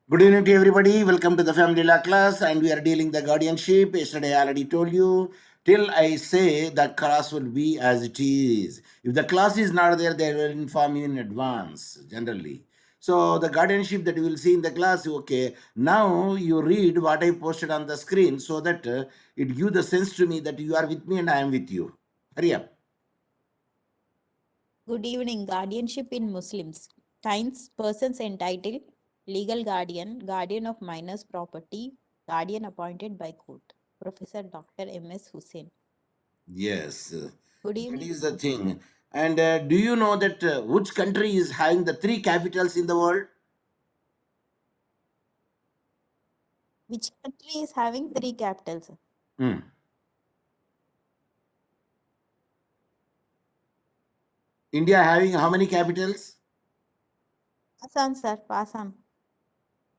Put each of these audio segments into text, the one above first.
Good evening to everybody. Welcome to the Family Law class, and we are dealing the guardianship. Yesterday, I already told you. Till I say that class will be as it is. If the class is not there, they will inform you in advance. Generally, so the guardianship that you will see in the class. Okay, now you read what I posted on the screen, so that it gives the sense to me that you are with me and I am with you. Hurry up. Good evening. Guardianship in Muslims. Kinds persons entitled legal guardian, guardian of minors' property, guardian appointed by court. Professor Dr. M.S. Hussain. Yes, Good that evening. is the thing. And do you know that which country is having the three capitals in the world? Which country is having three capitals? Hmm. India having how many capitals? Assam, sir. Assam.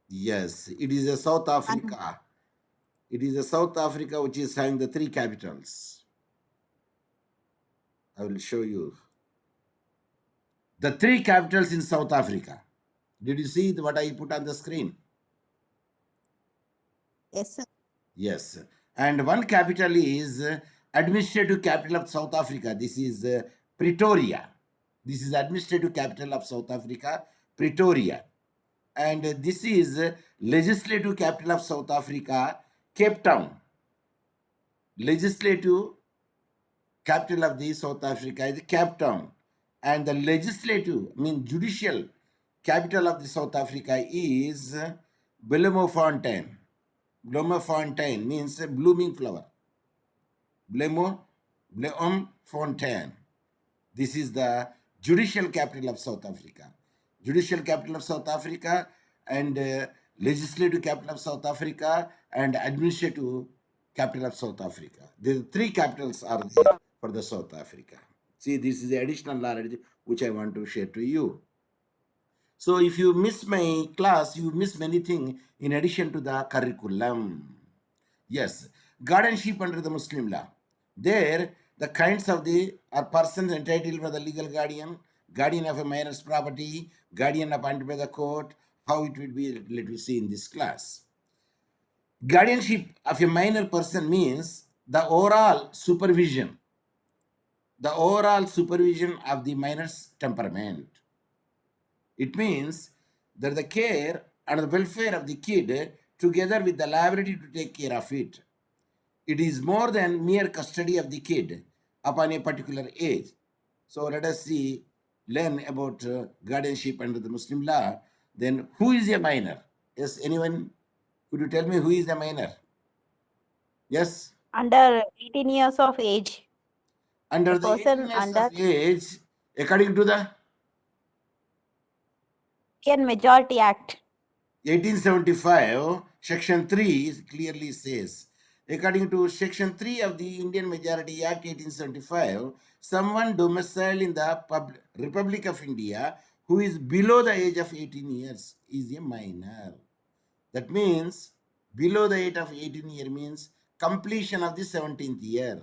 Yes, it is a South And Africa. It is a South Africa which is having the three capitals. I will show you the three capitals in South Africa. Did you see what I put on the screen? yes, sir. Yes, and one capital is administrative capital of South Africa. This is Pretoria. This is administrative capital of South Africa, Pretoria. And this is legislative capital of South Africa, Cape Town. Legislative capital of the South Africa is Cape Town. And the legislative, I mean judicial capital of the South Africa is Bloemfontein. Bloemfontein means a blooming flower. Bloemfontein. This is the judicial capital of South Africa. Judicial capital of South Africa and legislative capital of South Africa and administrative capital of South Africa. The three capitals are there for the South Africa. See, this is the additional knowledge which I want to share to you. So if you miss my class, you miss many things in addition to the curriculum. Yes, guardianship under the Muslim law. There, the kinds of the are persons entitled for the legal guardian, guardian of a minor's property, guardian appointed by the court. How it will be, let me see in this class. Guardianship of a minor person means the overall supervision of the minor's temperament. It means that the care and the welfare of the kid together with the liability to take care of it. It is more than mere custody of the kid upon a particular age. So let us see, learn about guardianship under the Muslim law. Then who is a minor? Yes, anyone? Could you tell me who is a minor? Yes, under 18 years of age, under a the 18 person years under of age, according to the Indian Majority Act. 1875, Section 3 clearly says, according to Section 3 of the Indian Majority Act 1875, someone domiciled in the Republic of India who is below the age of 18 years is a minor. That means below the age of 18 year means completion of the 17th year,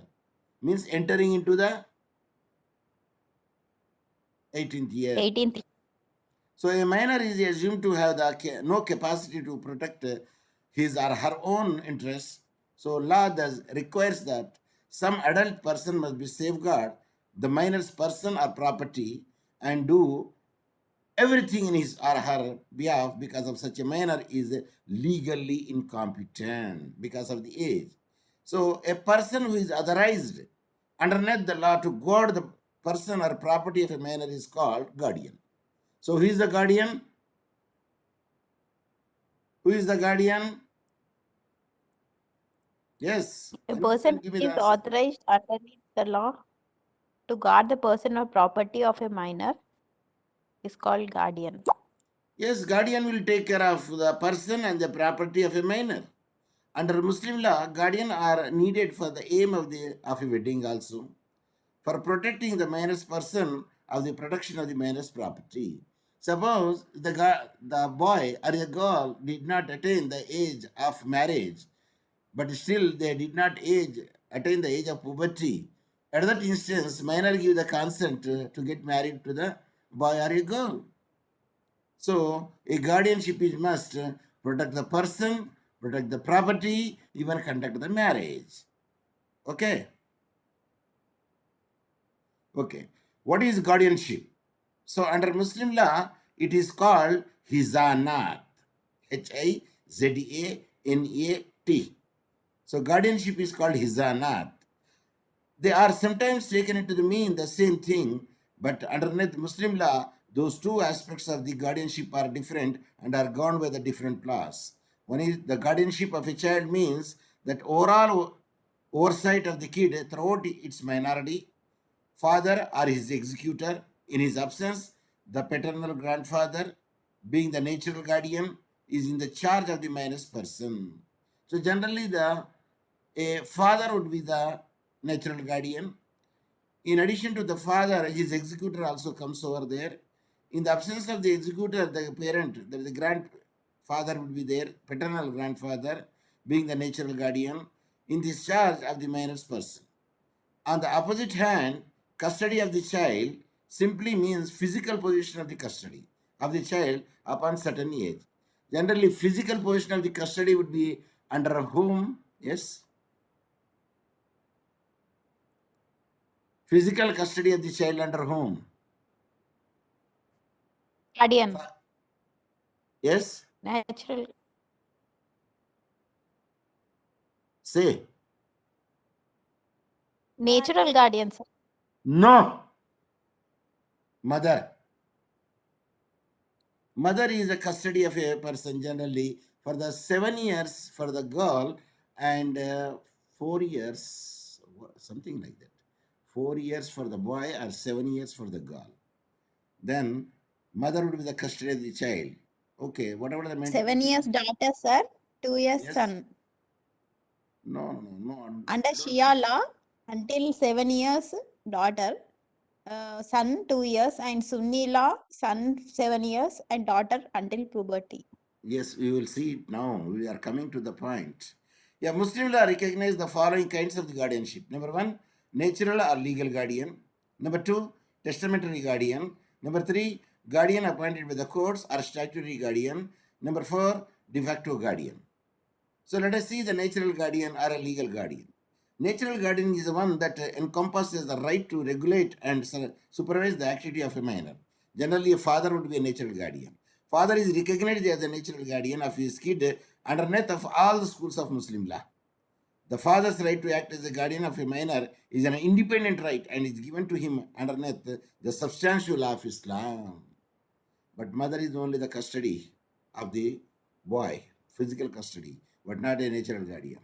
means entering into the 18th year. 18th. So a minor is assumed to have no capacity to protect his or her own interests. So law does requires that some adult person must be safeguard the minor's person or property and do everything in his or her behalf because of such a minor is legally incompetent because of the age. So a person who is authorized underneath the law to guard the person or property of a minor is called guardian. So who is the guardian? Who is the guardian? Yes. A Anyone can person give me who the is answer. authorized underneath the law to guard the person or property of a minor is called guardian. Yes, guardian will take care of the person and the property of a minor. Under Muslim law, guardian are needed for the aim of a wedding also, for protecting the minor's person of the protection of the minor's property. Suppose the boy or a girl did not attain the age of marriage, but still they did not attain the age of puberty. At that instance, minor give the consent to get married to the boy or a girl. So a guardianship is must protect the person, protect the property, even conduct the marriage. Okay. Okay. What is guardianship? So under Muslim law, it is called hizanat. Hizanat. So guardianship is called hizanat. They are sometimes taken into the mean the same thing, but underneath Muslim law, those two aspects of the guardianship are different and are governed by the different laws. One is the guardianship of a child means that overall oversight of the kid throughout its minority, father or his executor in his absence, the paternal grandfather, being the natural guardian, is in the charge of the minus person. So generally, the a father would be the natural guardian. In addition to the father, his executor also comes over there. In the absence of the executor, the parent, the grandfather would be there, paternal grandfather, being the natural guardian, in the charge of the minor person. On the opposite hand, custody of the child simply means physical possession of the custody of the child upon certain age. Generally, physical possession of the custody would be under whom? Yes. Physical custody of the child under whom? Guardian. Yes. Natural. Say. Natural guardian, sir. No. Mother. Mother is a custody of a person generally for the 7 years for the girl and 4 years, something like that. 4 years for the boy or 7 years for the girl. Then mother would be the custody of the child. Okay, whatever the 7 years daughter, sir. 2 years Yes. son. No, no, no. Under I don't Shia see. law, until 7 years daughter, son 2 years, and Sunni law, son 7 years, and daughter until puberty. Yes, we will see it now. We are coming to the point. Yeah, Muslim law recognizes the following kinds of the guardianship. Number one, natural or legal guardian. Number two, testamentary guardian. Number three, guardian appointed by the courts or statutory guardian. Number four, de facto guardian. So let us see the natural guardian or a legal guardian. Natural guardian is the one that encompasses the right to regulate and supervise the activity of a minor. Generally, a father would be a natural guardian. Father is recognized as a natural guardian of his kid underneath of all the schools of Muslim law. The father's right to act as a guardian of a minor is an independent right and is given to him underneath the substantial law of Islam. But mother is only the custody of the boy, physical custody, but not a natural guardian.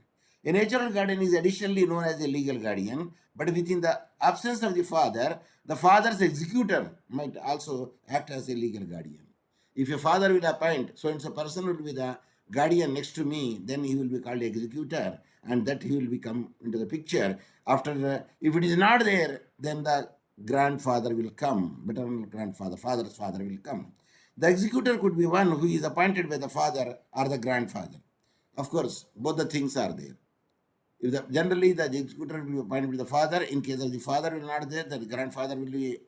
A natural guardian is additionally known as a legal guardian, but within the absence of the father's executor might also act as a legal guardian. If a father will appoint so and so person will be the guardian next to me, then he will be called executor, and that he will become into the picture. After if it is not there, then the grandfather will come, maternal grandfather, father's father will come. The executor could be one who is appointed by the father or the grandfather. Of course, both the things are there. If generally the executor will be appointed by the father, in case of the father will not there, the grandfather will be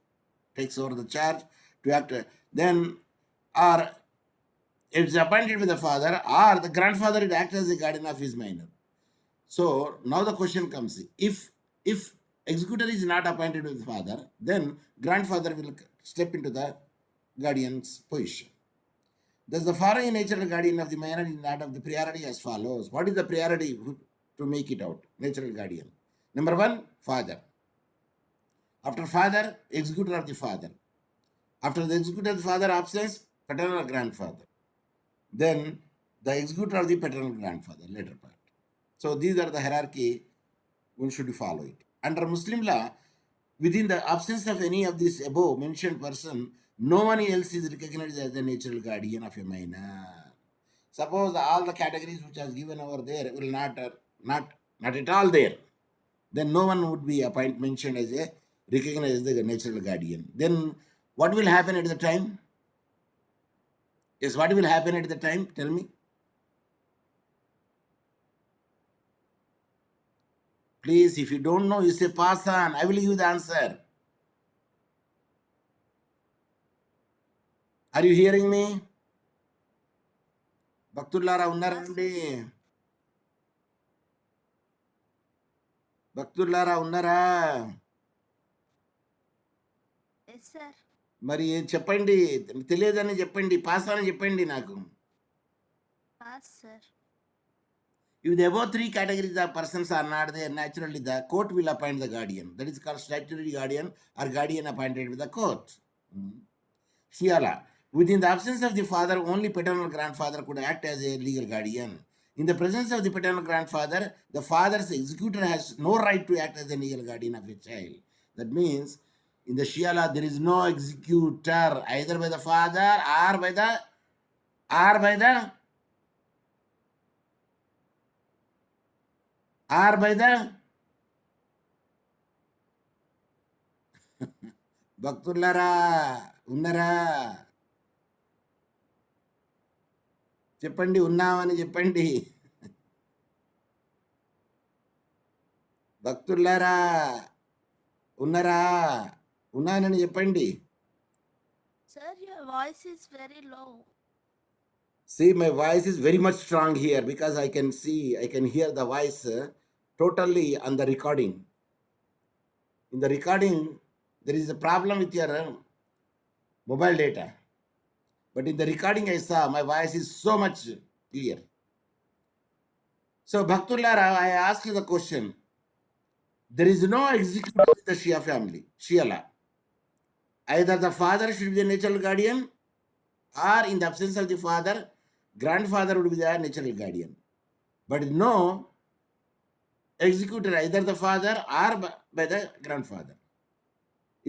takes over the charge to act. Then, or if it's appointed by the father, or the grandfather will act as a guardian of his minor. So now the question comes: if executor is not appointed with the father, then grandfather will step into the guardian's position. Thus, the foreign natural guardian of the minor is not of the priority as follows. What is the priority to make it out? Natural guardian. Number one, father. After father, executor of the father. After the executor of the father absence, paternal grandfather. Then the executor of the paternal grandfather, later part. So these are the hierarchy, one should follow it. Under Muslim law, within the absence of any of these above mentioned person, no one else is recognized as the natural guardian of a minor. Suppose all the categories which are given over there will not at all there, then no one would be mentioned as a recognized as the natural guardian. Then what will happen at the time? Yes, what will happen at the time? Tell me. Please, if you don't know, you say pass on. I will give you the answer. Are you hearing me? భక్తులారా ఉన్నారండి? భక్తులారా ఉన్నారా? Yes, sir. మరి చెప్పండి. తెలియదని చెప్పండి. Pass అని చెప్పండి నాకు. Pass, sir. If the above three categories of persons are not there, naturally the court will appoint the guardian. That is called statutory guardian or guardian appointed with the court. Shiala. Within the absence of the father, only paternal grandfather could act as a legal guardian. In the presence of the paternal grandfather, the father's executor has no right to act as a legal guardian of a child. That means in the Shiala there is no executor either by the father or by the భక్తులారా ఉన్నారా? చెప్పండి, ఉన్నామని చెప్పండి. భక్తులారా ఉన్నారా? ఉన్నానని చెప్పండి. Sir, your voice is very low. See, my voice is very much strong here because I can hear the voice totally on the recording. In the recording, there is a problem with your mobile data. But in the recording I saw, my voice is so much clear. So, Bhaktullara, I ask you the question. There is no executor in the Shia family, Shiala. Either the father should be the natural guardian, or in the absence of the father, grandfather would be the natural guardian. But no executor, either the father or by the grandfather.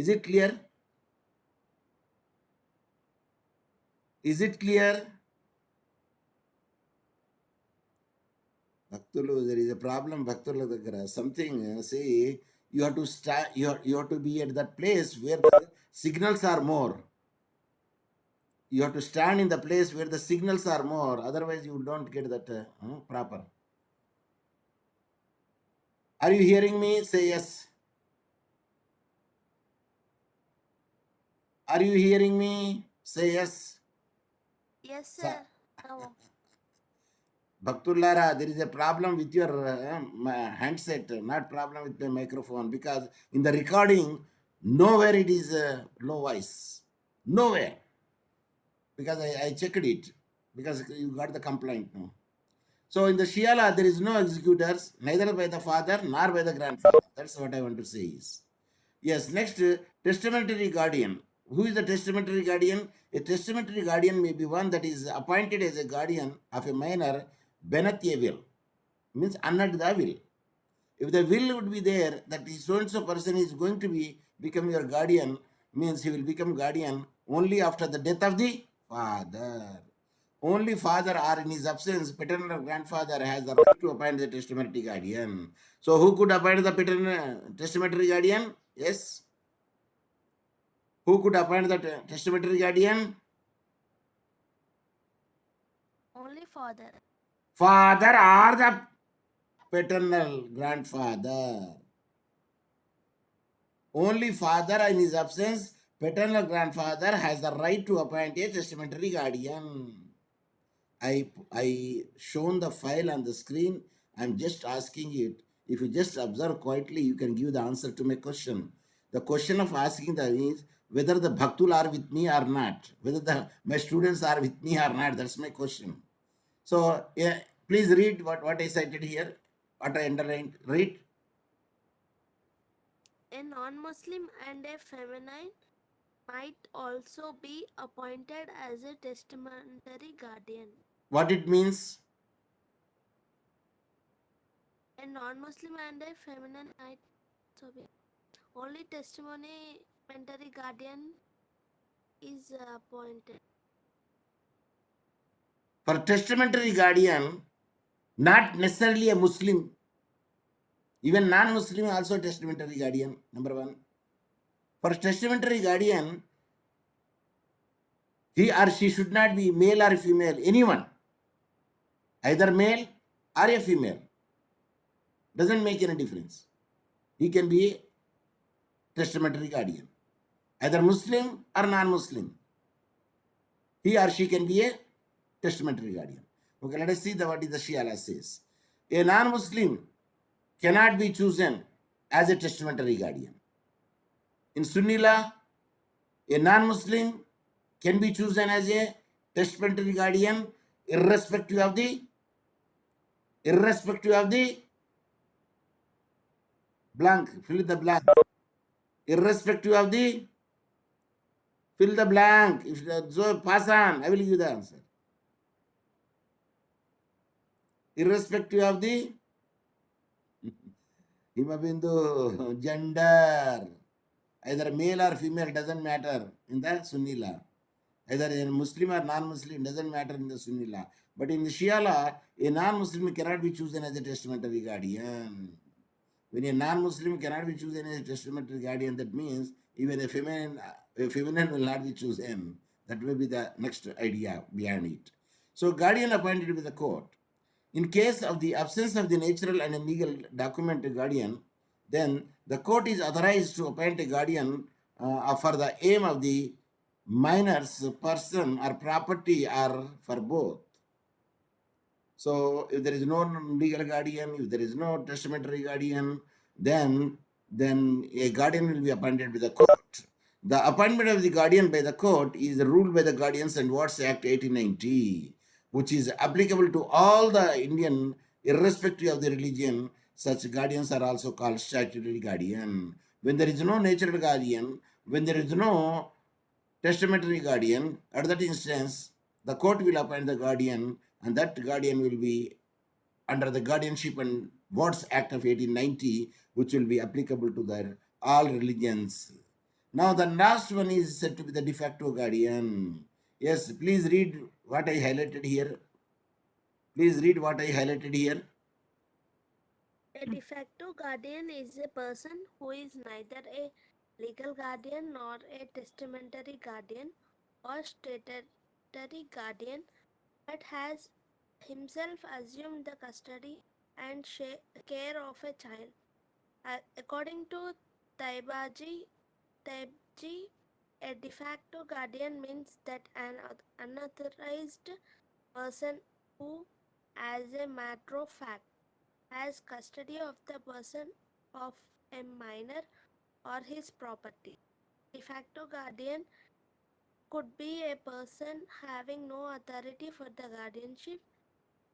Is it clear? Is it clear? Bhaktulu, there is a problem. Bhaktulu దగ్గర something. See, you have to you have to be at that place where the signals are more. You have to stand in the place where the signals are more. Otherwise, you don't get that proper. Are you hearing me? Say yes. Are you hearing me? Say yes. Yes, sir. Now, Bhaktullara, there is a problem with your handset, not problem with the microphone, because in the recording, nowhere it is low voice. Nowhere. Because I checked it, because you got the complaint now. So in the Shiala, there is no executors, neither by the father nor by the grandfather. That's what I want to say is. Yes, next, testamentary guardian. Who is the testamentary guardian? A testamentary guardian may be one that is appointed as a guardian of a minor beneath a will. Means under the will. If the will would be there that so-and-so person is going to become your guardian, means he will become guardian only after the death of the father. Only father or in his absence, paternal or grandfather has the right to appoint the testamentary guardian. So who could appoint the testamentary guardian? Yes. Who could appoint the testamentary guardian? only father. Father or the paternal grandfather. Only father in his absence, paternal grandfather has the right to appoint a testamentary guardian. I shown the file on the screen. I'm just asking it. If you just observe quietly, you can give the answer to my question. The question of asking that is whether the bhaktul are with me or not, whether my students are with me or not. That's my question. So yeah, please read what I cited here, what I underlined. Read. A non-Muslim and a feminine might also be appointed as a testamentary guardian. What it means? A non-Muslim and a feminine might also be. Only testamentary guardian is appointed. For testamentary guardian, not necessarily a Muslim, even non-Muslim also testamentary guardian, number one. For testamentary guardian, he or she should not be male or female, anyone. Either male or a female. Doesn't make any difference. He can be a testamentary guardian. Either Muslim or non-Muslim. He or she can be a testamentary guardian. Okay, let us see what is the Shia law says. A non-Muslim cannot be chosen as a testamentary guardian. In Sunni law, a non-Muslim can be chosen as a testamentary guardian irrespective of the blank. Fill the blank. Irrespective of the fill the blank. If so, pass on. I will give you the answer. Irrespective of the Himabindu gender, either male or female doesn't matter in the Sunni law. Either a Muslim or non-Muslim doesn't matter in the Sunni law. But in the Shia law, a non-Muslim cannot be chosen as a testamentary guardian. When a non-Muslim cannot be chosen as a testamentary guardian, that means even a feminine will not be chosen. That will be the next idea behind it. So guardian appointed by the court. In case of the absence of the natural and a legal documented guardian, then the court is authorized to appoint a guardian for the aim of the minor's person or property or for both. So if there is no legal guardian, if there is no testamentary guardian, then a guardian will be appointed by the court. The appointment of the guardian by the court is ruled by the Guardians and Wards Act 1890, which is applicable to all the Indian, irrespective of the religion. Such guardians are also called statutory guardian. When there is no natural guardian, when there is no testamentary guardian, at that instance, the court will appoint the guardian, and that guardian will be under the Guardianship and Wards Act of 1890, which will be applicable to the all religions. Now the last one is said to be the de facto guardian. Yes, please read what I highlighted here. Please read what I highlighted here. A de facto guardian is a person who is neither a legal guardian nor a testamentary guardian or statutory guardian, but has himself assumed the custody and care of a child. According to Taibaji, a de facto guardian means that an unauthorized person who, as a matter of fact, has custody of the person of a minor or his property. De facto guardian could be a person having no authority for the guardianship,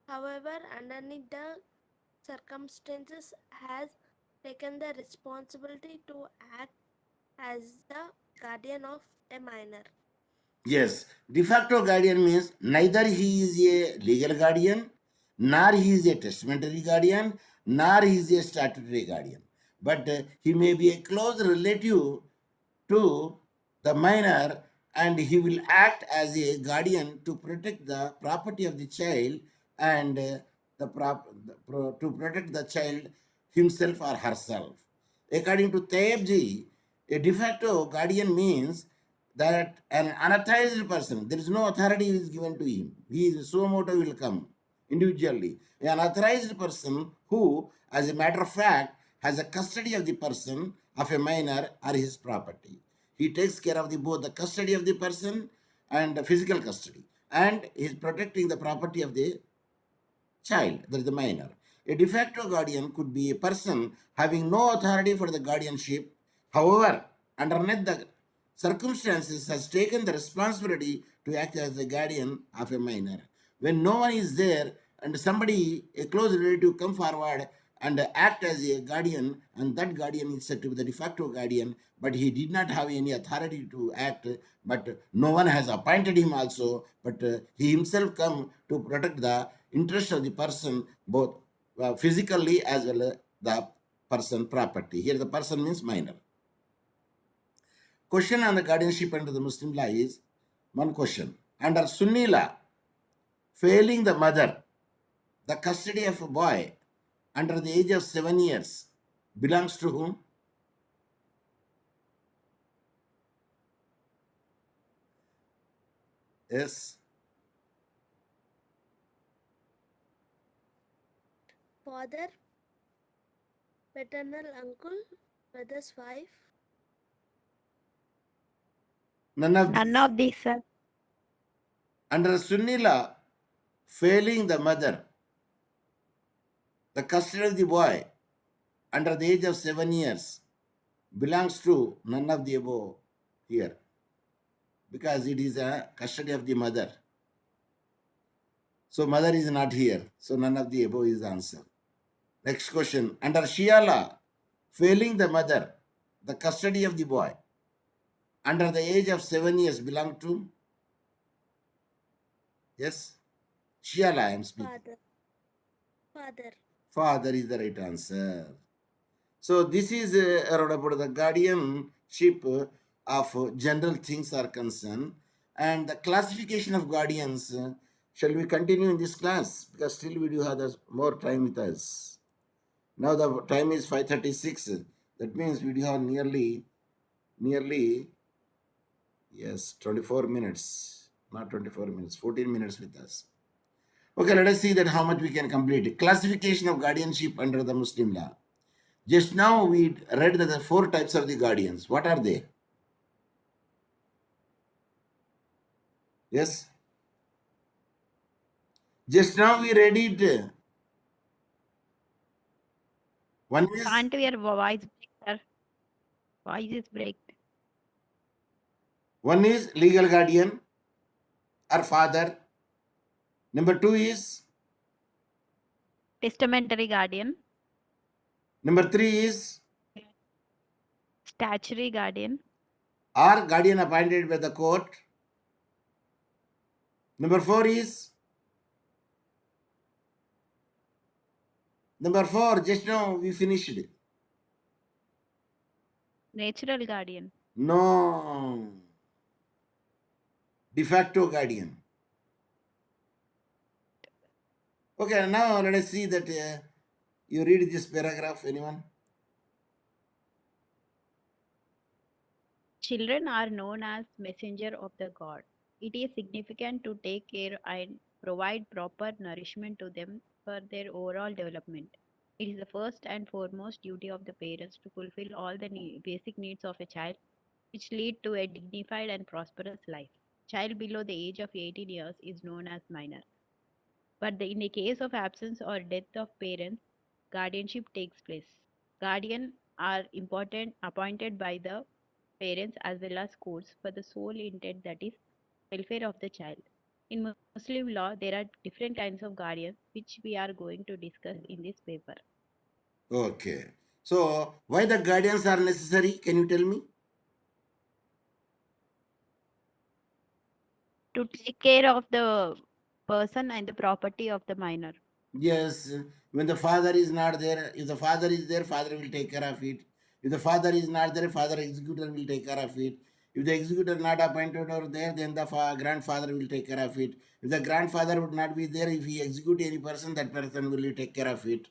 however, underneath the circumstances, has taken the responsibility to act as the guardian of a minor. Yes, de facto guardian means neither he is a legal guardian, nor he is a testamentary guardian, nor he is a statutory guardian. But he may be a close relative to the minor, and he will act as a guardian to protect the property of the child and to protect the child himself or herself. According to Taibji, a de facto guardian means that an unauthorized person, there is no authority is given to him. He is suo motu will come individually. An authorized person who, as a matter of fact, has a custody of the person of a minor or his property. He takes care of both the custody of the person and the physical custody, and he is protecting the property of the child, that is the minor. A de facto guardian could be a person having no authority for the guardianship, however, underneath the circumstances has taken the responsibility to act as the guardian of a minor. When no one is there and somebody, a close relative, come forward and act as a guardian, and that guardian is said to be the de facto guardian, but he did not have any authority to act, but no one has appointed him also, but he himself come to protect the interest of the person, both physically as well as the person property. Here the person means minor. Question on the guardianship under the Muslim law is one question. Under Sunni law, failing the mother, the custody of a boy under the age of 7 years belongs to whom? Yes. Father, paternal uncle, brother's wife. None of None of these, sir. under Sunni law, failing the mother, the custody of the boy under the age of 7 years belongs to none of the above here, because it is a custody of the mother. So mother is not here. So none of the above is the answer. Next question. Under Shia law, failing the mother, the custody of the boy under the age of 7 years belong to? Yes? Shia law I am speaking. Father. Father. Father is the right answer. So this is about the guardianship of general things are concerned, and the classification of guardians. Shall we continue in this class? Because still we do have more time with us. Now the time is 5:36. That means we do have nearly yes 24 minutes, not 24 minutes, 14 minutes with us. Okay, let us see that how much we can complete. Classification of guardianship under the Muslim law. Just now we read that the 4 types of the guardians. What are they? Yes? Just now we read it. One is Can't your voice break, sir? Voice is break. legal guardian or father. Number 2 is, Testamentary guardian, number 3 is, statutory guardian, or guardian appointed by the court. Number 4 is, number 4, just now we finished it. natural guardian. No. De facto guardian. Okay, now let us see that you read this paragraph, anyone? Children are known as messenger of the God. It is significant to take care and provide proper nourishment to them for their overall development. It is the first and foremost duty of the parents to fulfill all the basic needs of a child, which lead to a dignified and prosperous life. Child below the age of 18 years is known as minor. But in the case of absence or death of parents, guardianship takes place. Guardian are important appointed by the parents as well as courts for the sole intent, that is welfare of the child. In Muslim law, there are different kinds of guardians which we are going to discuss in this paper. Okay. So, why the guardians are necessary? Can you tell me? To take care of the person and the property of the minor. Yes. When the father is not there, if the father is there, father will take care of it. If the father is not there, father executor will take care of it. If the executor not appointed or there, then the grandfather will take care of it. If the grandfather would not be there, if he execute any person, that person will take care of it.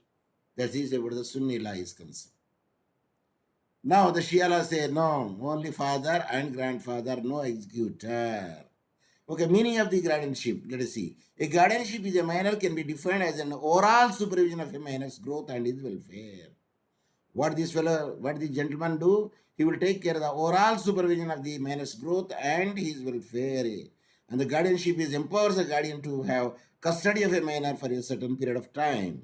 That is about the Sunni law is concerned. Now the Shia law say no, only father and grandfather, no executor. Okay, meaning of the guardianship. Let us see. A guardianship is a minor can be defined as an overall supervision of a minor's growth and his welfare. What the gentleman do? He will take care of the overall supervision of the minor's growth and his welfare. And the guardianship is empowers the guardian to have custody of a minor for a certain period of time.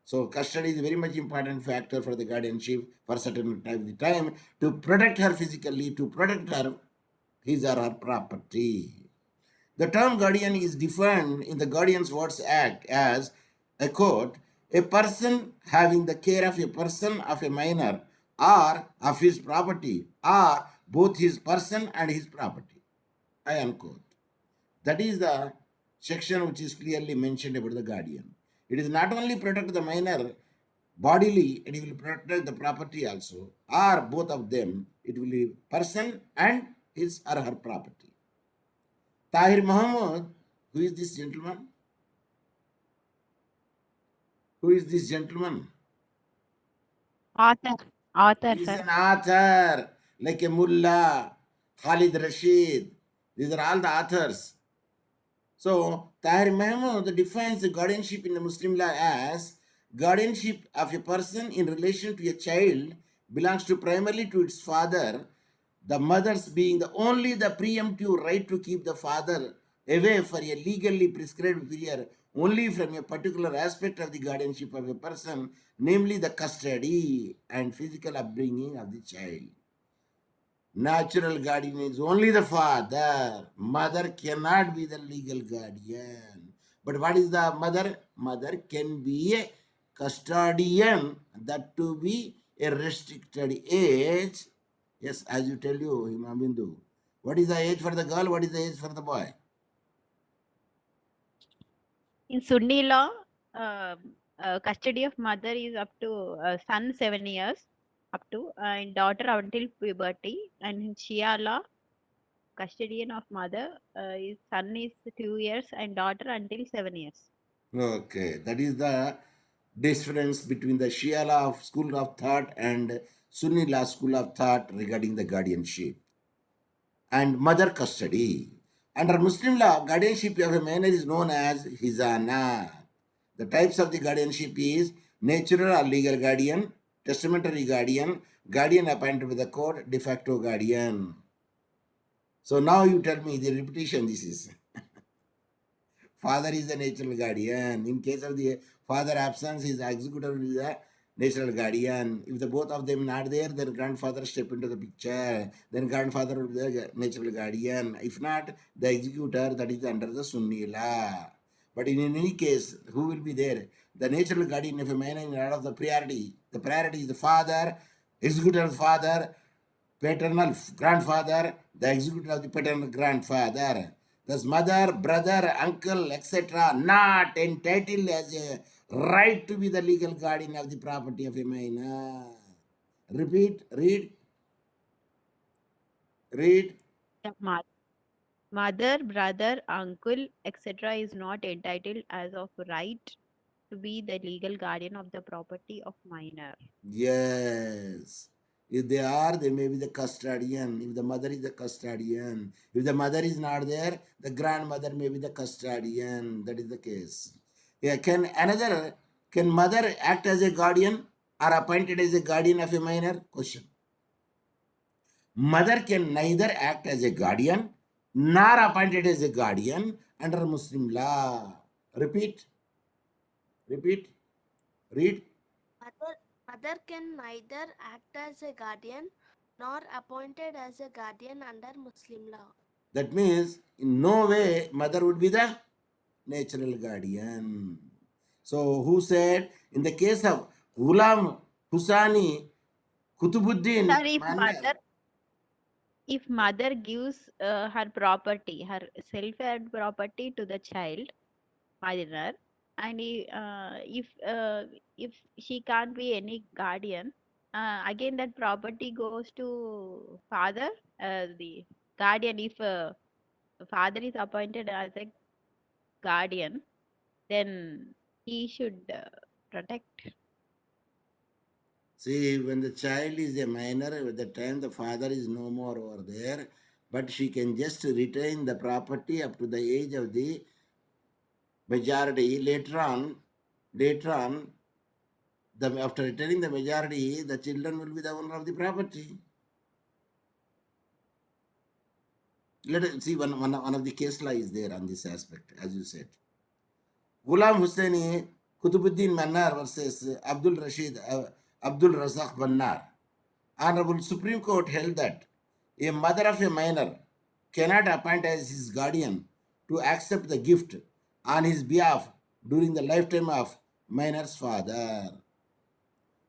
So custody is a very much important factor for the guardianship for certain time to protect her physically, to protect her his or her property. The term guardian is defined in the Guardians Words Act as a quote, a person having the care of a person of a minor or of his property or both his person and his property. I unquote. That is the section which is clearly mentioned about the guardian. It is not only protect the minor bodily, it will protect the property also, or both of them. It will be person and his or her property. Tahir Muhammad, who is this gentleman? Who is this gentleman? Author, He is sir. an author, like a mullah, Khalid Rashid. These are all the authors. So, Tahir Mahmud defines the guardianship in the Muslim law as guardianship of a person in relation to a child belongs to primarily to its father, the mothers being the only the preemptive right to keep the father away for a legally prescribed period only from a particular aspect of the guardianship of a person, namely the custody and physical upbringing of the child. Natural guardian is only the father. Mother cannot be the legal guardian. But what is the mother? Mother can be a custodian, that to be a restricted age. Yes, as you tell you, Himabindu. What is the age for the girl? What is the age for the boy? In Sunni law, custody of mother is up to son 7 years, up to, and daughter until puberty. And in Shia law, custodian of mother is son is 2 years and daughter until 7 years. Okay, that is the difference between the Shia law of school of thought and Sunni law school of thought regarding the guardianship and mother custody. Under Muslim law, guardianship of a minor is known as hizana. The types of the guardianship is natural or legal guardian, testamentary guardian, guardian appointed by the court, de facto guardian. So now you tell me the repetition this is. Father is the natural guardian. In case of the father absence, his executor will be the natural guardian. If the both of them not there, then grandfather step into the picture. Then grandfather will be the natural guardian. If not, the executor, that is under the Sunni law. But in any case, who will be there? The natural guardian, if a man in order of the priority is the father, executor father, paternal grandfather, the executor of the paternal grandfather. Thus, mother, brother, uncle, etc., not entitled as a right to be the legal guardian of the property of a minor. Repeat, read. Yeah, mother, brother, uncle, etc. is not entitled as of right to be the legal guardian of the property of minor. Yes. If they are, they may be the custodian. If the mother is the custodian. If the mother is not there, the grandmother may be the custodian. That is the case. Yeah, can mother act as a guardian or appointed as a guardian of a minor? Question. Mother can neither act as a guardian nor appointed as a guardian under Muslim law. Repeat, read. Mother can neither act as a guardian nor appointed as a guardian under Muslim law. That means in no way mother would be the natural guardian. So who said in the case of Ghulam Husani Kutubuddin Sir, Mannar, if mother gives her property, her self-held property to the child, minor, and if she can't be any guardian, again that property goes to father, the guardian. If father is appointed as a guardian, then he should protect. see, when the child is a minor, at the time the father is no more over there, but she can just retain the property up to the age of the majority. Later on, after retaining the majority, the children will be the owner of the property. Let us see one of the case law is there on this aspect, as you said. Ghulam Hussaini Kutubuddin Mannar versus Abdul Razak Bannar. Honorable Supreme Court held that a mother of a minor cannot appoint as his guardian to accept the gift on his behalf during the lifetime of minor's father.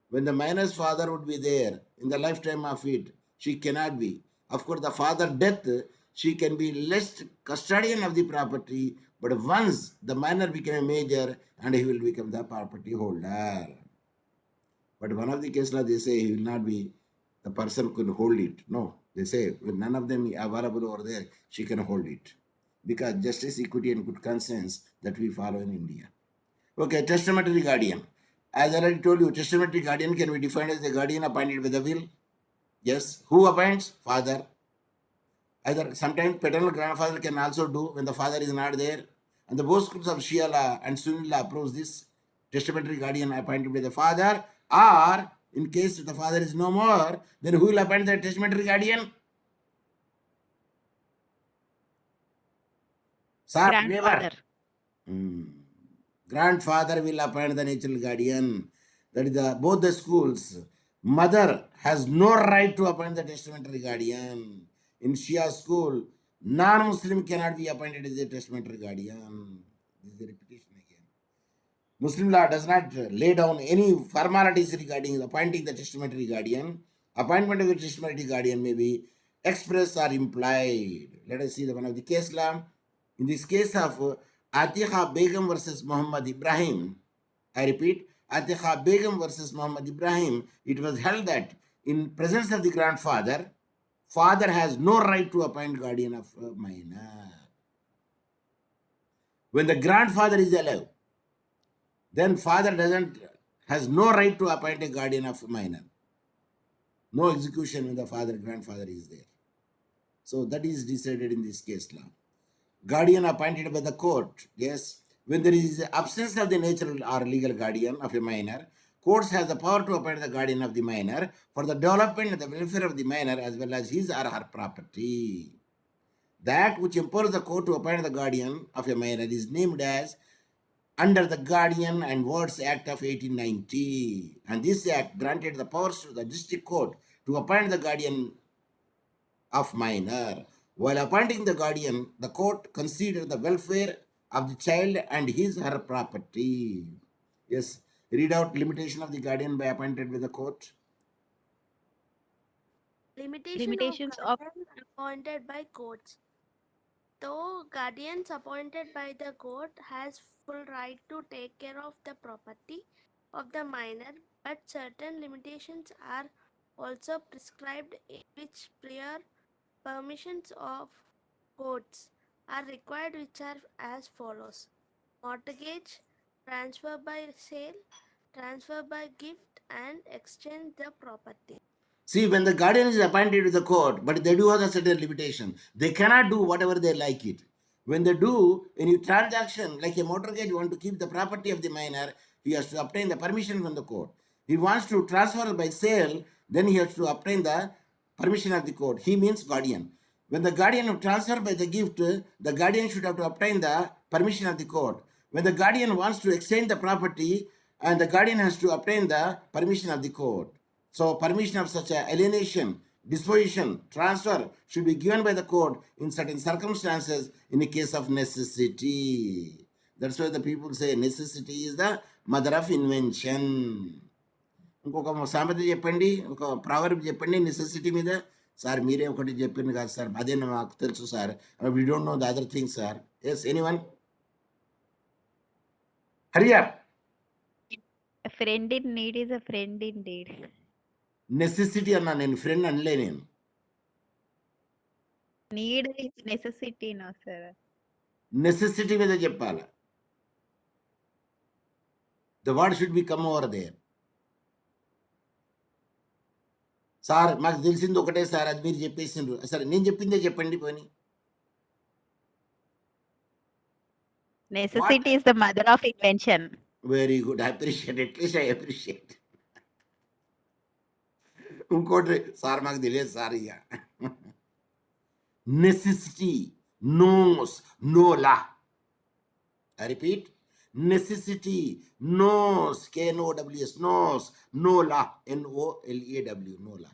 When the minor's father would be there in the lifetime of it, she cannot be. Of course, the father death, she can be less custodian of the property, but once the minor became a major and he will become the property holder. But one of the case law, they say he will not be, the person could hold it. No, they say when none of them are available over there, she can hold it. Because justice, equity, and good conscience that we follow in India. Okay, testamentary guardian. As I already told you, testamentary guardian can be defined as the guardian appointed by the will. Yes. Who appoints? Father. Either sometimes paternal grandfather can also do when the father is not there. And the both schools of Shia law and Sunni law approves this testamentary guardian appointed by the father, or in case the father is no more, then who will appoint the testamentary guardian? Sir, Grandfather. never. Grandfather will appoint the natural guardian. That is both the schools. Mother has no right to appoint the testamentary guardian. In Shia school, non-Muslim cannot be appointed as a testamentary guardian. This is a repetition again. Muslim law does not lay down any formalities regarding appointing the testamentary guardian. Appointment of the testamentary guardian may be express or implied. Let us see the one of the case law. In this case of Atiqa Begum versus Muhammad Ibrahim, I repeat, Atiqa Begum versus Muhammad Ibrahim, it was held that in presence of the grandfather, father has no right to appoint guardian of a minor. When the grandfather is alive, then father has no right to appoint a guardian of minor. No execution when the grandfather is there. So that is decided in this case law. Guardian appointed by the court, yes. When there is absence of the natural or legal guardian of a minor, courts has the power to appoint the guardian of the minor for the development and the welfare of the minor as well as his or her property. The act which empowers the court to appoint the guardian of a minor is named as under the Guardian and Wards Act of 1890. And this act granted the powers to the district court to appoint the guardian of minor. While appointing the guardian, the court considered the welfare of the child and his or her property. Yes, read out limitation of the guardian by appointed by the court. Limitations of guardian appointed by courts. Though guardians appointed by the court has full right to take care of the property of the minor, but certain limitations are also prescribed in which prior permissions of courts are required, which are as follows: mortgage, transfer by sale, transfer by gift, and exchange the property. See, when the guardian is appointed to the court, but they do have a certain limitation. They cannot do whatever they like it. When they do any transaction, like a mortgage, want to keep the property of the minor, he has to obtain the permission from the court. He wants to transfer by sale, then he has to obtain the permission of the court. He means guardian. When the guardian will transfer by the gift, the guardian should have to obtain the permission of the court. When the guardian wants to exchange the property, and the guardian has to obtain the permission of the court. So permission of such a alienation, disposition, transfer should be given by the court in certain circumstances in a case of necessity. That's why the people say necessity is the mother of invention. ఇంకొక సామెత చెప్పండి, ఒక proverb చెప్పండి necessity మీద. Sir మీరే ఒకటి చెప్పింది కాదు సార్, అదే మాకు తెలుసు sir, we don't know the other thing sir. Yes, anyone? Hari up. a friend in need is a friend indeed. Necessity అన్నా నేను, ఫ్రెండ్ అనలే నేను. Need is necessity, no sir. Necessity మీద చెప్పాలి. The word should become over there. Sir మాకు తెలిసింది ఒకటే sir, అది మీరు చెప్పేసిండ్రు. సరే నేను చెప్పిందే చెప్పండి పోని. Necessity is the mother of invention. Very good, I appreciate, at least I appreciate. ఇంకోటి సార్ మాకు తెలియదు సార్. ఇక necessity knows no law. I repeat, necessity knows, KNOWS, knows no law, NOLAW, no law.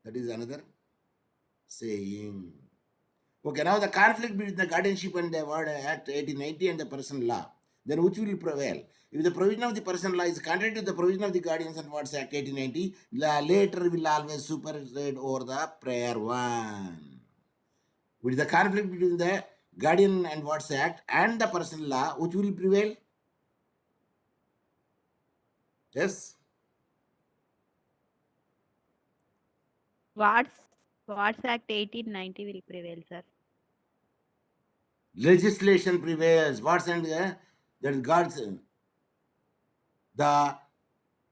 That is another saying. Okay, now the conflict between the guardianship and the Word Act 1890 and the personal law, then which will prevail? If the provision of the personal law is contrary to the provision of the Guardians and Wards Act 1890, the later will always supersede over the prior one. With the conflict between the Guardian and Wards Act and the personal law, which will prevail? Yes. Wards Act 1890 will prevail, sir. Legislation prevails. Wards and that is God's. The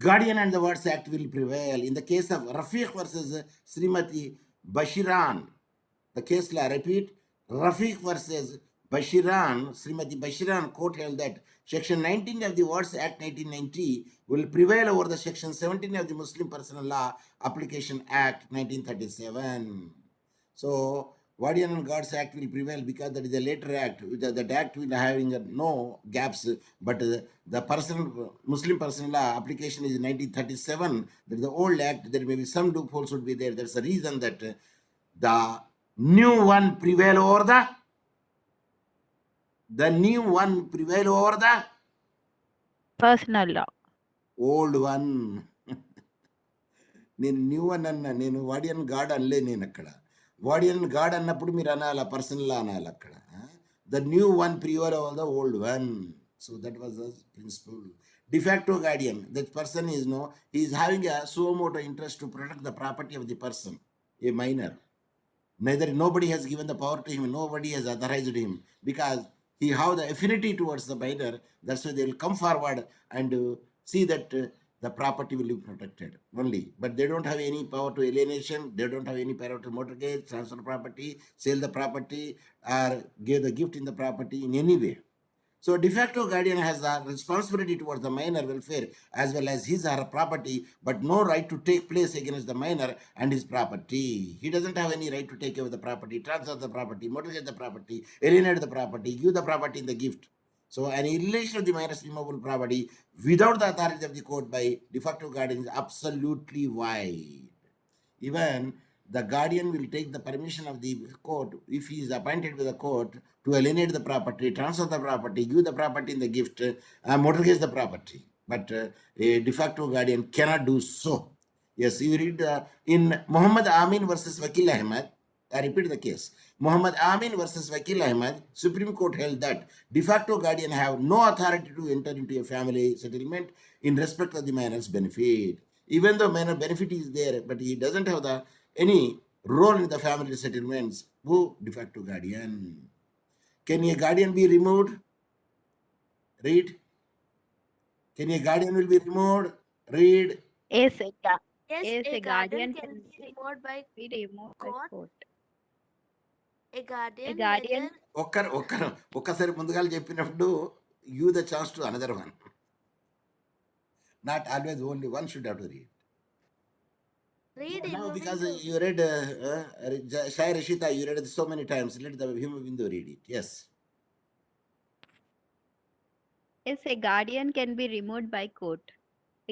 Guardian and the Wards Act will prevail. In the case of Rafiq versus Srimati Bashiran, the case law, repeat, Rafiq versus Bashiran, Srimati Bashiran court held that Section 19 of the Wards Act 1990 will prevail over the Section 17 of the Muslim Personal Law Application Act 1937. So, Guardian and Guards Act will prevail because that is a later act. That act will having no gaps, but the personal Muslim personal law application is 1937. That is the old act. There may be some loopholes would be there. That's the reason that the new one prevail over the new one prevail over the Personal law. old one. నేను new అని అన్నా, నేను వాడియన్ God అనలే. నేను అక్కడ వాడియన్ God అన్నప్పుడు మీరు అనాలి, పర్సనల్ అనాలి అక్కడ. The new one prevail all the old one. So that was the principle. De facto guardian, that person is no, is having a suo moto interest to protect the property of the person, a minor. Neither nobody has given the power to him, nobody has authorized him, because he have the affinity towards the minor. That's why they will come forward and see that the property will be protected only. But they don't have any power to alienation, they don't have any power to mortgage, transfer property, sell the property, or give the gift in the property in any way. So de facto guardian has the responsibility towards the minor welfare as well as his or her property, but no right to take place against the minor and his property. He doesn't have any right to take away the property, transfer the property, mortgage the property, alienate the property, give the property in the gift. So an alienation of the minor's removable property without the authority of the court by de facto guardian is absolutely void. Even the guardian will take the permission of the court if he is appointed by the court to alienate the property, transfer the property, give the property in the gift, mortgage the property. But a de facto guardian cannot do so. Yes, you read in Muhammad Amin versus Vakil Ahmed. I repeat the case. Muhammad Amin versus Vakil Ahmed, Supreme Court held that de facto guardian have no authority to enter into a family settlement in respect of the minor's benefit. Even though minor benefit is there, but he doesn't have the any role in the family settlements. Who? De facto guardian. Can a guardian be removed? Read. Can a guardian will be removed? Read. Yes, a ga- Yes, yes, a a guardian guardian can can be removed by be removed by court. court. A A guardian, guardian, whether ఒక్కసారి ముందుగా చెప్పినప్పుడు you the chance to another one. Not always only one should have to read. read Now Hima because Bindu. you read Shai Rashita, you read it so many times. Let the Hima Bindu read it. Yes. yes, a guardian can be removed by court.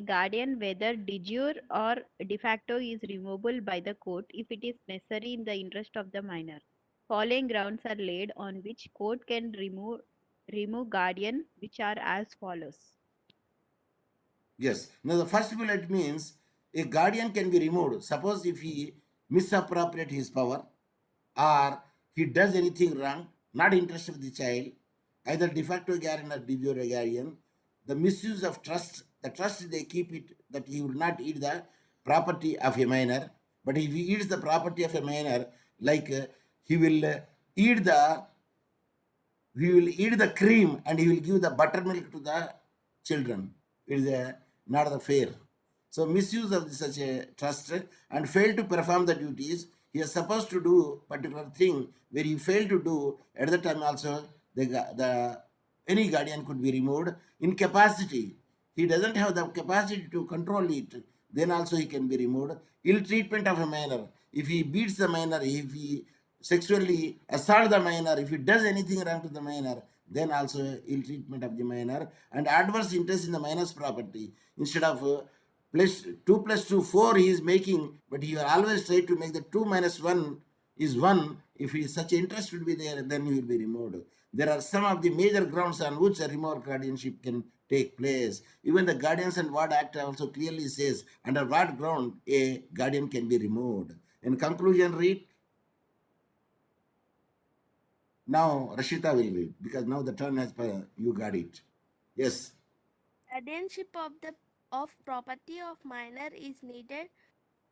A guardian, whether de jure or de facto, is removable by the court if it is necessary in the interest of the minor. Following grounds are laid on which court can remove guardian, which are as follows. Yes. Now the first bullet means a guardian can be removed. Suppose if he misappropriate his power or he does anything wrong, not interest of the child, either de facto guardian or de jure guardian, the misuse of trust, the trust they keep it that he will not eat the property of a minor, but if he eats the property of a minor, like he will eat the he will eat the cream and he will give the buttermilk to the children. It is not the fair. So misuse of such a trust and fail to perform the duties he is supposed to do particular thing where he failed to do at the time also the any guardian could be removed. Incapacity, he doesn't have the capacity to control it, then also he can be removed. Ill treatment of a minor, if he beats the minor, if he sexually assault the minor, if he does anything wrong to the minor, then also ill treatment of the minor and adverse interest in the minor's property. Instead of plus 2 plus 2 4 he is making, but he will always try to make the 2 minus 1 is 1. If he, such interest will be there, then he will be removed. There are some of the major grounds on which a removal guardianship can take place. Even the Guardians and Ward Act also clearly says under what ground a guardian can be removed. In conclusion, read. Now Rashita will read because now the turn has you got it. Yes. Guardianship of property of minor is needed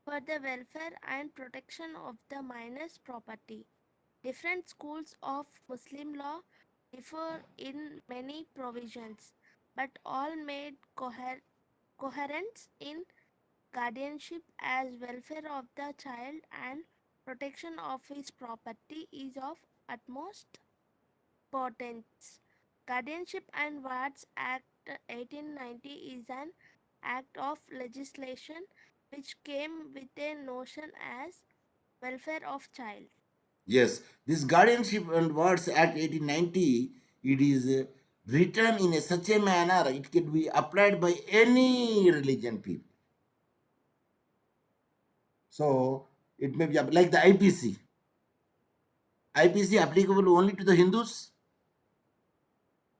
for the welfare and protection of the minor's property. Different schools of Muslim law differ in many provisions, but all made coherence in guardianship as welfare of the child and protection of his property is of utmost importance. Guardianship and Wards Act 1890 is an act of legislation which came with a notion as welfare of child. Yes, this Guardianship and Wards Act 1890, it is written in such a manner it can be applied by any religion people. So it may be like the IPC. IPC applicable only to the Hindus?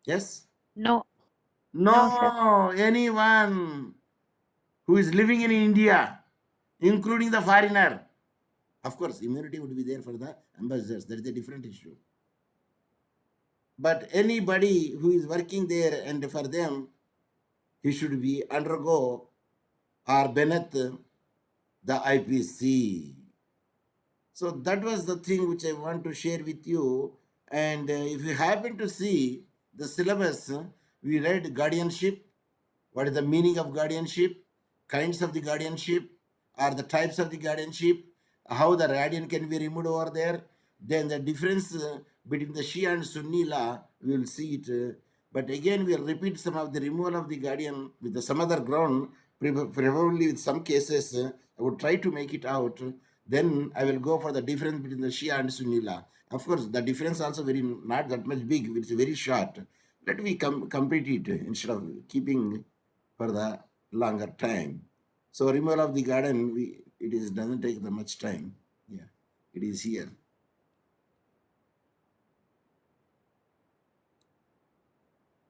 Yes? No, no, sir. No, anyone who is living in India, including the foreigner. Of course, immunity would be there for the ambassadors. That is a different issue. But anybody who is working there and for them, he should be undergo or beneath the IPC. So that was the thing which I want to share with you. And if you happen to see the syllabus, we read guardianship. What is the meaning of guardianship? Kinds of the guardianship, or the types of the guardianship, how the guardian can be removed over there. Then the difference between the Shia and Sunni law, we will see it. But again, we will repeat some of the removal of the guardian with some other ground, probably with some cases. I would try to make it out. Then I will go for the difference between the Shia and Sunni law. Of course, the difference also very not that much big. It's very short. Let me complete it instead of keeping for the longer time. So removal of the garden, doesn't take that much time. Yeah, it is here.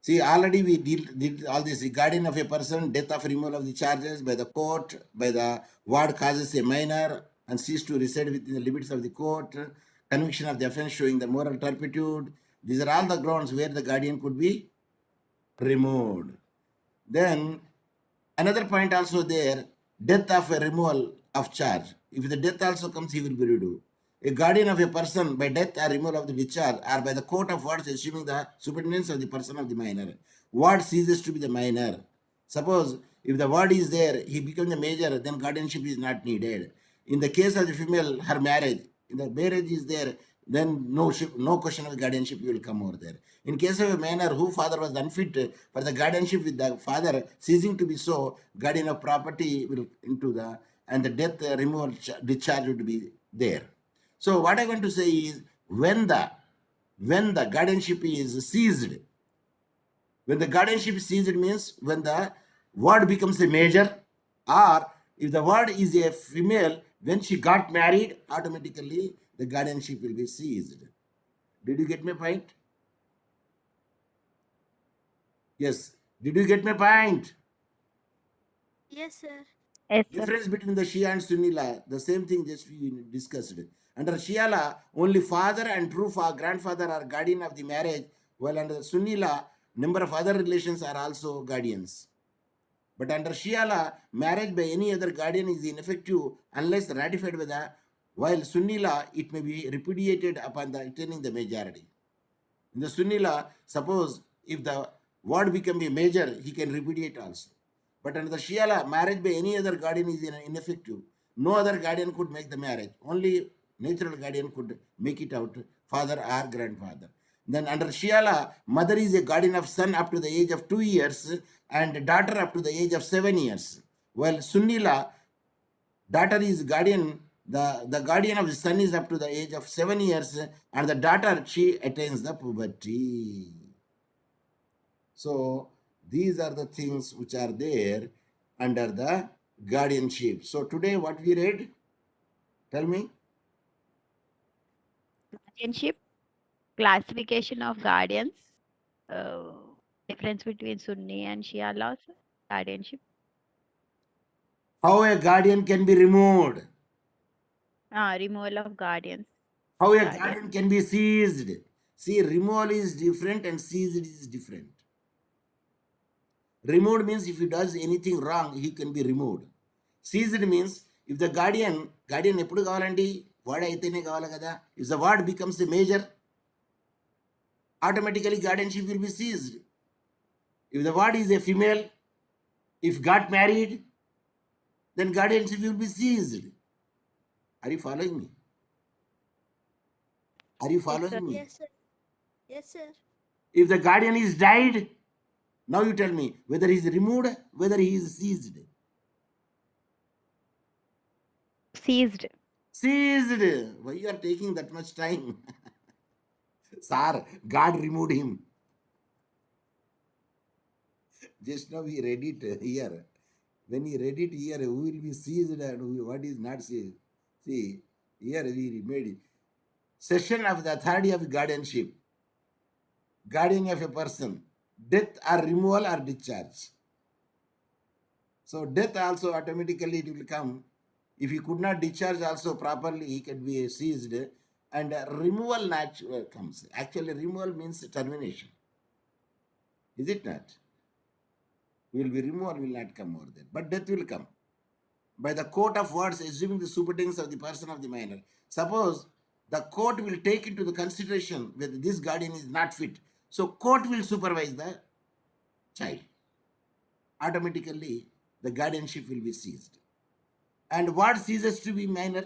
See, already we did all this. Guardian of a person, death of removal of the charges by the court, by the ward causes a minor and cease to reside within the limits of the court, conviction of the offense showing the moral turpitude. These are all the grounds where the guardian could be removed. Then another point also there, death of a removal of charge. If the death also comes, he will be removed. A guardian of a person by death or removal of the discharge or by the court of wards assuming the superintendence of the person of the minor. Ward ceases to be the minor. Suppose if the ward is there, he becomes the major, then guardianship is not needed. In the case of the female, her marriage, if the marriage is there, then no question of guardianship will come over there. In case of a minor whose father was unfit for the guardianship with the father ceasing to be so, guardian of property will into the, and the death removal discharge would be there. So what I want to say is when the guardianship is seized, when the guardianship is seized means when the ward becomes a major, or if the ward is a female, when she got married, automatically the guardianship will be seized. Did you get my point? Yes. Did you get my point? Yes, sir. Yes, sir. Difference between the Shia and Sunni law, the same thing just we discussed. Under Shia law, only father and true grandfather are guardian of the marriage, while under Sunni law, number of other relations are also guardians. But under Shia law, marriage by any other guardian is ineffective unless ratified by the, while Sunni law, it may be repudiated upon the attaining the majority. In the Sunni law, suppose if the ward become a major, he can repudiate also. But under the Shia law, marriage by any other guardian is ineffective. No other guardian could make the marriage. Only natural guardian could make it out, father or grandfather. Then under Shia law, mother is a guardian of son up to the age of 2 years and daughter up to the age of 7 years. While Sunni law, daughter is guardian, the guardian of the son is up to the age of 7 years, and the daughter, she attains the puberty. So these are the things which are there under the guardianship. So today what we read? Tell me. Guardianship, classification of guardians, uh, difference between Sunni and Shia laws, guardianship, How a guardian can be removed. removal of guardians, How a guardian. guardian can be seized. See, removal is different and seized is different. Removed means if he does anything wrong, he can be removed. Seized means if the guardian ఎప్పుడు కావాలండి ward అయితేనే కావాలి కదా. If the ward becomes a major, automatically guardianship will be seized. If the ward is a female, if got married, then guardianship will be seized. Are you following me? Are you following me? Yes, sir. Yes, sir. If the guardian is died, now you tell me whether he is removed, whether he is seized. Seized. Seized. Why you are taking that much time? Sir, God removed him. Just now we read it here. When he read it here, who will be seized and what is not seized? See, here we made it. Cession of the authority of guardianship, guardian of a person, death or removal or discharge. So death also automatically it will come. If he could not discharge also properly, he can be seized, and removal comes. Actually, removal means termination. Is it not? Will be removal will not come over there, but death will come by the court of words, assuming the superintendence of the person of the minor. Suppose the court will take into the consideration whether this guardian is not fit, so court will supervise the child. Automatically, the guardianship will be seized. And what ceases to be minor?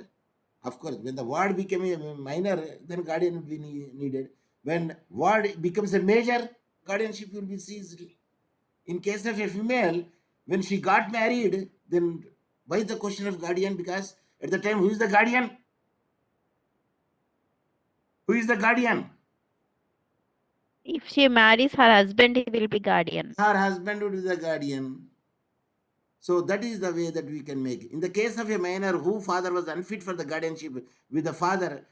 Of course, when the ward became a minor, then guardian will be needed. When ward becomes a major, guardianship will be seized. In case of a female, when she got married, then why the question of guardian? Because at the time, who is the guardian? Who is the guardian? If she marries her husband, he will be guardian. Her husband would be the guardian. So that is the way that we can make it. In the case of a minor who father was unfit for the guardianship, with the father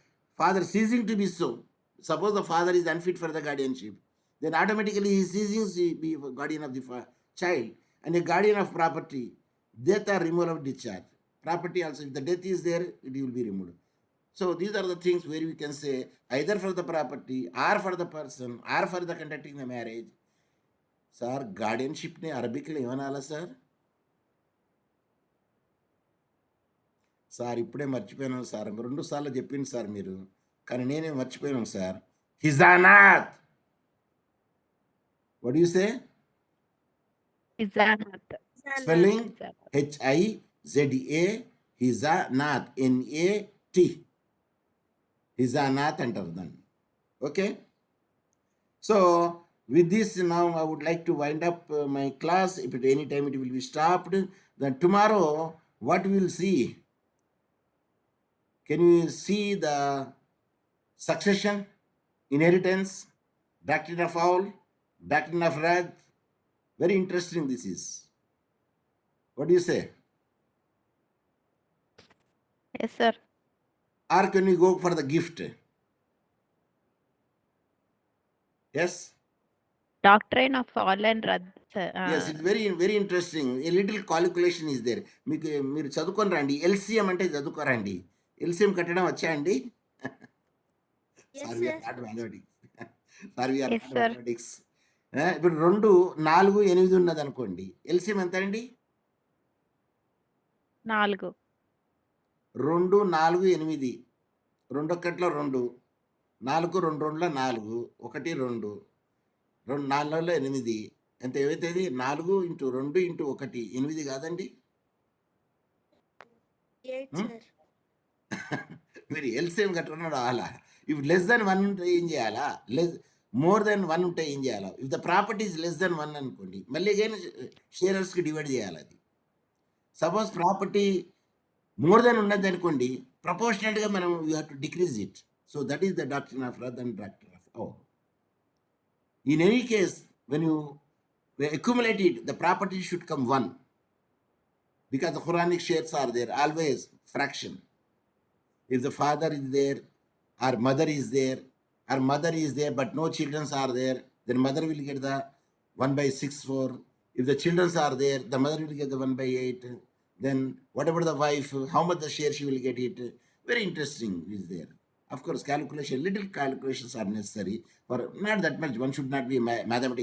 ceasing to be so, suppose the father is unfit for the guardianship, then automatically he ceasing to be guardian of the child and a guardian of property, death or removal of discharge. Property also, if the death is there, it will be removed. So these are the things where we can say either for the property or for the person or for the conducting the marriage. Sir, guardianship ne Arabic lo emanala sir? Sir ఇప్పుడే మర్చిపోయినాను sir 2 సార్లు చెప్పింది sir మీరు, కానీ నేనే మర్చిపోయాను sir. Hizanath. What you say? Hizanath. Spelling Hizanath. HIZA, Hizanath, NAT. Hizanath అంటారు దాన్ని. Okay, so with this now I would like to wind up my class. If at any time it will be stopped, then tomorrow what we will see? Can you see the succession, inheritance, doctrine of fowl, doctrine of wrath? Very interesting this is. What do you say? Yes, sir. Or can we go for the gift? Yes? Doctrine of fall and wrath. Yes, it's very very interesting. A little calculation is there. మీకు మీరు చదువుకొని రండి. LCM అంటే చదువుకోరండి. LCM కట్టడం వచ్చా అండి? Yes, sir, we are sir. not mathematics. Sir, we are Yes, not sir. mathematics. ఇప్పుడు 2, 4, 8 ఉన్నది అనుకోండి. LCM ఎంత అండి? 4. 2, 4, 8. 2 ఒక్కట్లో 2, 4, 2 రెండులో 4, 1, 2, 2, 4లో 8. ఎంత ఏమైతుంది? 4 × 2 × 1, 8 కాదండి? 8, Hmm? sir. మీరు ఎల్సిఎం కట్టుకున్న రావాలా? ఇఫ్ లెస్ దెన్ 1 ఉంటే ఏం చేయాలా? మోర్ దెన్ 1 ఉంటే ఏం చేయాలా? If the property is less than 1 అనుకోండి, మళ్ళీ అగైన్ షేరర్స్కి డివైడ్ చేయాలి. అది సపోజ్ ప్రాపర్టీ మోర్ దెన్ ఉన్నది అనుకోండి, ప్రపోర్షనల్గా మనం you have to decrease it. So that is the doctrine of రథ్ అండ్ డాక్ట్రిన్ ఆఫ్ ఓ. In any case when you accumulate it, the property should come 1, because the Quranic shares are there always fraction. If the father is there or mother is there, or mother is there but no children are there, then mother will get the 1/6/4. If the children are there, the mother will get the 1/8. Then whatever the wife, how much the share she will get it. Very interesting is there. Of course, calculation, little calculations are necessary, for not that much. One should not be mathematics